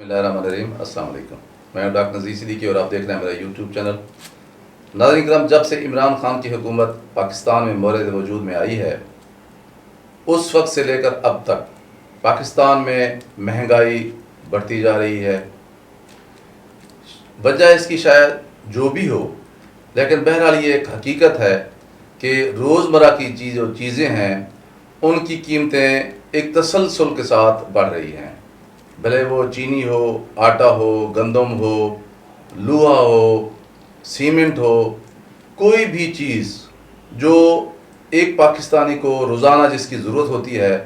بسم اللہ الرحمن الرحیم. السلام علیکم. میں ہوں ڈاکٹر نذیر صدیقی اور آپ دیکھ رہے ہیں میرا یوٹیوب چینل. ناظرین کرام، جب سے عمران خان کی حکومت پاکستان میں مورد وجود میں آئی ہے، اس وقت سے لے کر اب تک پاکستان میں مہنگائی بڑھتی جا رہی ہے. وجہ اس کی شاید جو بھی ہو، لیکن بہرحال یہ ایک حقیقت ہے کہ روزمرہ کی چیزیں ہیں ان کی قیمتیں ایک تسلسل کے ساتھ بڑھ رہی ہیں. بھلے وہ چینی ہو، آٹا ہو، گندم ہو، لوہا ہو، سیمنٹ ہو، کوئی بھی چیز جو ایک پاکستانی کو روزانہ جس کی ضرورت ہوتی ہے،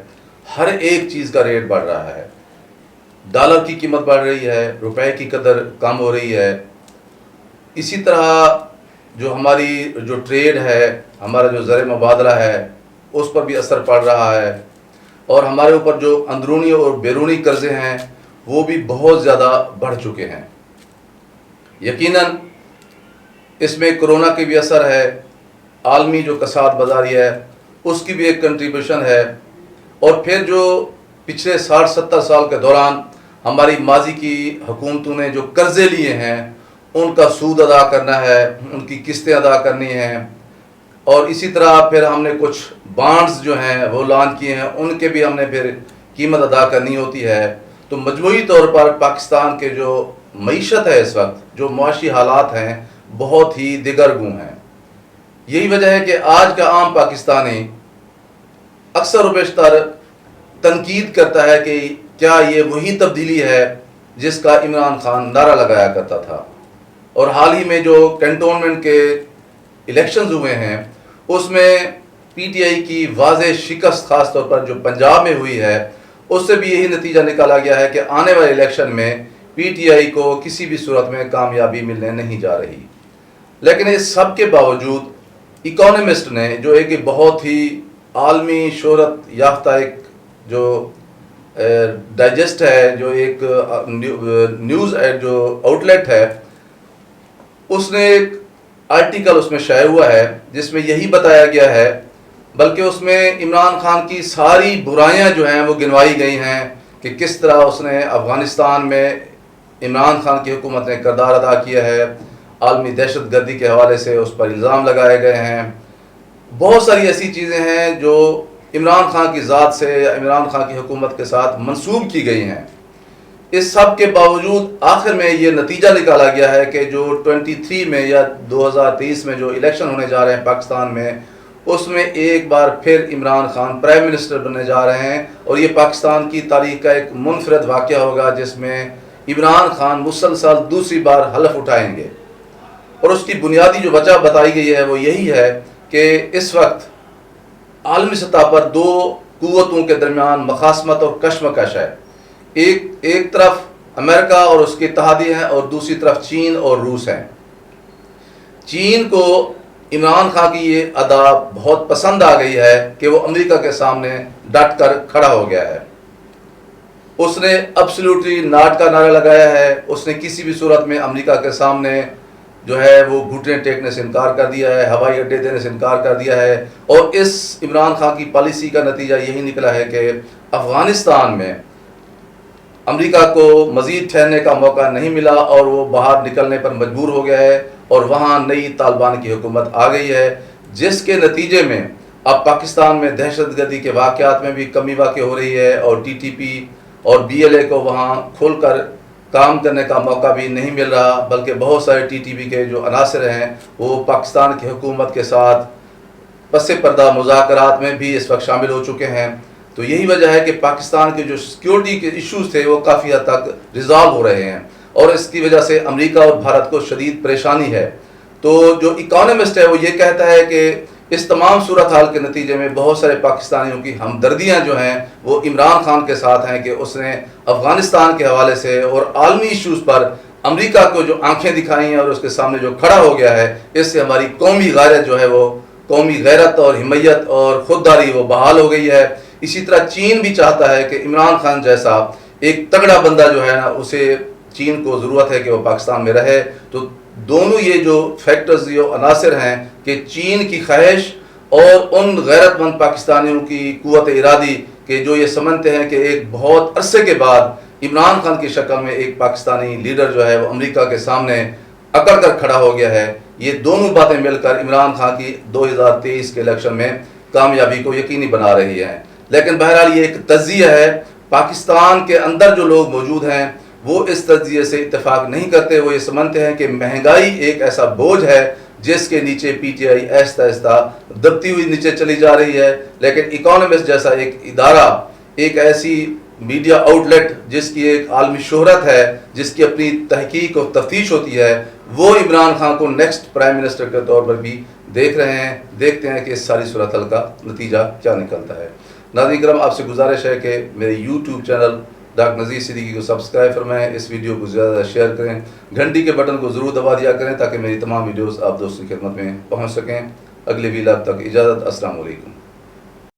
ہر ایک چیز کا ریٹ بڑھ رہا ہے. ڈالر کی قیمت بڑھ رہی ہے، روپے کی قدر کم ہو رہی ہے. اسی طرح جو ہماری جو ٹریڈ ہے، ہمارا جو زر مبادلہ ہے، اس پر بھی اثر پڑ رہا ہے. اور ہمارے اوپر جو اندرونی اور بیرونی قرضے ہیں وہ بھی بہت زیادہ بڑھ چکے ہیں. یقیناً اس میں کرونا کی بھی اثر ہے، عالمی جو کساد بازاری ہے اس کی بھی ایک کنٹریبیوشن ہے. اور پھر جو پچھلے 60-70 سال کے دوران ہماری ماضی کی حکومتوں نے جو قرضے لیے ہیں ان کا سود ادا کرنا ہے، ان کی قسطیں ادا کرنی ہیں. اور اسی طرح پھر ہم نے کچھ بانڈز جو ہیں وہ لانچ کیے ہیں، ان کے بھی ہم نے پھر قیمت ادا کرنی ہوتی ہے. تو مجموعی طور پر پاکستان کے جو معیشت ہے، اس وقت جو معاشی حالات ہیں بہت ہی دگرگوں ہیں. یہی وجہ ہے کہ آج کا عام پاکستانی اکثر و بیشتر تنقید کرتا ہے کہ کیا یہ وہی تبدیلی ہے جس کا عمران خان نعرہ لگایا کرتا تھا. اور حال ہی میں جو کنٹونمنٹ کے الیکشنز ہوئے ہیں اس میں پی ٹی آئی کی واضح شکست، خاص طور پر جو پنجاب میں ہوئی ہے، اس سے بھی یہی نتیجہ نکالا گیا ہے کہ آنے والے الیکشن میں پی ٹی آئی کو کسی بھی صورت میں کامیابی ملنے نہیں جا رہی. لیکن اس سب کے باوجود اکانومسٹ نے جو ایک بہت ہی عالمی شہرت یافتہ ایک جو ڈائجسٹ ہے، جو ایک نیوز جو آؤٹ لیٹ ہے، اس نے ایک آرٹیکل اس میں شائع ہوا ہے جس میں یہی بتایا گیا ہے، بلکہ اس میں عمران خان کی ساری برائیاں جو ہیں وہ گنوائی گئی ہیں کہ کس طرح اس نے افغانستان میں عمران خان کی حکومت نے کردار ادا کیا ہے. عالمی دہشت گردی کے حوالے سے اس پر الزام لگائے گئے ہیں. بہت ساری ایسی چیزیں ہیں جو عمران خان کی ذات سے یا عمران خان کی حکومت کے ساتھ منسوب کی گئی ہیں. اس سب کے باوجود آخر میں یہ نتیجہ نکالا گیا ہے کہ جو 23 میں یا 2023 میں جو الیکشن ہونے جا رہے ہیں پاکستان میں، اس میں ایک بار پھر عمران خان پرائم منسٹر بننے جا رہے ہیں. اور یہ پاکستان کی تاریخ کا ایک منفرد واقعہ ہوگا جس میں عمران خان مسلسل دوسری بار حلف اٹھائیں گے. اور اس کی بنیادی جو وجہ بتائی گئی ہے وہ یہی ہے کہ اس وقت عالمی سطح پر دو قوتوں کے درمیان مخاصمت اور کشمکش ہے. ایک طرف امریکہ اور اس کے اتحادی ہیں اور دوسری طرف چین اور روس ہیں. چین کو عمران خان کی یہ ادا بہت پسند آ گئی ہے کہ وہ امریکہ کے سامنے ڈٹ کر کھڑا ہو گیا ہے. اس نے ایبسلیوٹلی ناٹ کا نعرہ لگایا ہے. اس نے کسی بھی صورت میں امریکہ کے سامنے جو ہے وہ گھٹنے ٹیکنے سے انکار کر دیا ہے، ہوائی اڈے دینے سے انکار کر دیا ہے. اور اس عمران خان کی پالیسی کا نتیجہ یہی نکلا ہے کہ افغانستان میں امریکہ کو مزید ٹھہرنے کا موقع نہیں ملا اور وہ باہر نکلنے پر مجبور ہو گیا ہے. اور وہاں نئی طالبان کی حکومت آ گئی ہے، جس کے نتیجے میں اب پاکستان میں دہشت گردی کے واقعات میں بھی کمی واقع ہو رہی ہے. اور ٹی ٹی پی اور بی ایل اے کو وہاں کھل کر کام کرنے کا موقع بھی نہیں مل رہا، بلکہ بہت سارے ٹی ٹی پی کے جو عناصر ہیں وہ پاکستان کی حکومت کے ساتھ پس پردہ مذاکرات میں بھی اس وقت شامل ہو چکے ہیں. تو یہی وجہ ہے کہ پاکستان کے جو سیکیورٹی کے ایشوز تھے وہ کافی حد تک ریزالو ہو رہے ہیں، اور اس کی وجہ سے امریکہ اور بھارت کو شدید پریشانی ہے. تو جو اکانومسٹ ہے وہ یہ کہتا ہے کہ اس تمام صورتحال کے نتیجے میں بہت سارے پاکستانیوں کی ہمدردیاں جو ہیں وہ عمران خان کے ساتھ ہیں کہ اس نے افغانستان کے حوالے سے اور عالمی ایشوز پر امریکہ کو جو آنکھیں دکھائی ہیں اور اس کے سامنے جو کھڑا ہو گیا ہے، اس سے ہماری قومی غیرت جو ہے وہ قومی غیرت اور حمیت اور خودداری وہ بحال ہو گئی ہے. اسی طرح چین بھی چاہتا ہے کہ عمران خان جیسا ایک تگڑا بندہ جو ہے نا، اسے چین کو ضرورت ہے کہ وہ پاکستان میں رہے. تو دونوں یہ جو فیکٹرز جو عناصر ہیں کہ چین کی خواہش اور ان غیرت مند پاکستانیوں کی قوت ارادی کہ جو یہ سمجھتے ہیں کہ ایک بہت عرصے کے بعد عمران خان کی شکل میں ایک پاکستانی لیڈر جو ہے وہ امریکہ کے سامنے اکڑ کر کھڑا ہو گیا ہے. یہ دونوں باتیں مل کر عمران خان کی 2023 کے الیکشن میں کامیابی کو یقینی بنا رہی ہیں. لیکن بہرحال یہ ایک تجزیہ ہے. پاکستان کے اندر جو لوگ موجود ہیں وہ اس تجزیے سے اتفاق نہیں کرتے. وہ یہ سمجھتے ہیں کہ مہنگائی ایک ایسا بوجھ ہے جس کے نیچے پی ٹی آئی آہستہ آہستہ دبتی ہوئی نیچے چلی جا رہی ہے. لیکن اکانومسٹ جیسا ایک ادارہ، ایک ایسی میڈیا آؤٹ لیٹ جس کی ایک عالمی شہرت ہے، جس کی اپنی تحقیق اور تفتیش ہوتی ہے، وہ عمران خان کو نیکسٹ پرائم منسٹر کے طور پر بھی دیکھ رہے ہیں. دیکھتے ہیں کہ اس ساری صورتحال کا نتیجہ کیا نکلتا ہے. ناظرین کرام، آپ سے گزارش ہے کہ میرے YouTube channel doctor Nazir Siddiqui کو سبسکرائب فرمائیں، اس ویڈیو کو زیادہ شیئر کریں، گھنٹی کے بٹن کو ضرور دبا دیا کریں تاکہ میری تمام ویڈیوز آپ دوستوں کی خدمت میں پہنچ سکیں. اگلے ویلاگ تک اجازت. السلام علیکم.